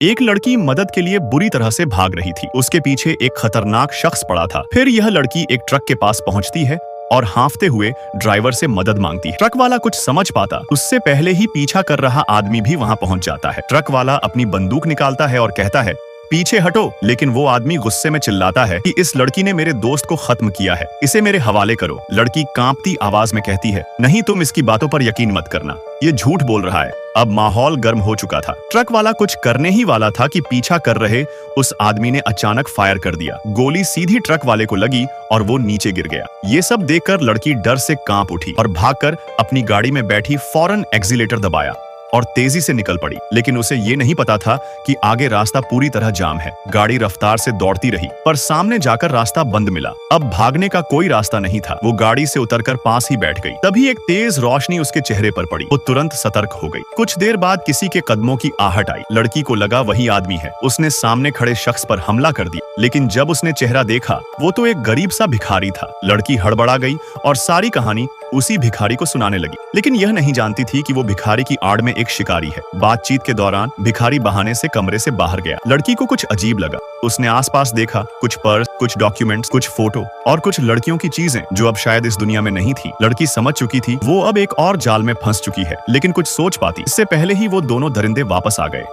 एक लड़की मदद के लिए बुरी तरह से भाग रही थी। उसके पीछे एक खतरनाक शख्स पड़ा था। फिर यह लड़की एक ट्रक के पास पहुंचती है और हांफते हुए ड्राइवर से मदद मांगती है। ट्रक वाला कुछ समझ पाता उससे पहले ही पीछा कर रहा आदमी भी वहां पहुंच जाता है। ट्रक वाला अपनी बंदूक निकालता है और कहता है, पीछे हटो। लेकिन वो आदमी गुस्से में चिल्लाता है कि इस लड़की ने मेरे दोस्त को खत्म किया है, इसे मेरे हवाले करो। लड़की कांपती आवाज में कहती है, नहीं, तुम इसकी बातों पर यकीन मत करना, ये झूठ बोल रहा है। अब माहौल गर्म हो चुका था। ट्रक वाला कुछ करने ही वाला था कि पीछा कर रहे उस आदमी ने अचानक फायर कर दिया। गोली सीधी ट्रक वाले को लगी और वो नीचे गिर गया। ये सब देखकर लड़की डर से कांप उठी और भागकर अपनी गाड़ी में बैठी फौरन एक्सीलेटर दबाया और तेजी से निकल पड़ी। लेकिन उसे ये नहीं पता था कि आगे रास्ता पूरी तरह जाम है। गाड़ी रफ्तार से दौड़ती रही पर सामने जाकर रास्ता बंद मिला। अब भागने का कोई रास्ता नहीं था। वो गाड़ी से उतरकर पास ही बैठ गई। तभी एक तेज रोशनी उसके चेहरे पर पड़ी। वो तुरंत सतर्क हो गई। कुछ देर बाद किसी के कदमों की आहट आई। लड़की को लगा वही आदमी है। उसने सामने खड़े शख्स पर हमला कर दिया। लेकिन जब उसने चेहरा देखा वो तो एक गरीब सा भिखारी था। लड़की हड़बड़ा गई और सारी कहानी उसी भिखारी को सुनाने लगी। लेकिन यह नहीं जानती थी कि वो भिखारी की आड़ में एक शिकारी है। बातचीत के दौरान भिखारी बहाने से कमरे से बाहर गया। लड़की को कुछ अजीब लगा। उसने आसपास देखा, कुछ पर्स, कुछ डॉक्यूमेंट्स, कुछ फोटो और कुछ लड़कियों की चीजें जो अब शायद इस दुनिया में नहीं थी। लड़की समझ चुकी थी वो अब एक और जाल में फंस चुकी है, लेकिन कुछ सोच पाती इससे पहले ही वो दोनों दरिंदे वापस आ गए।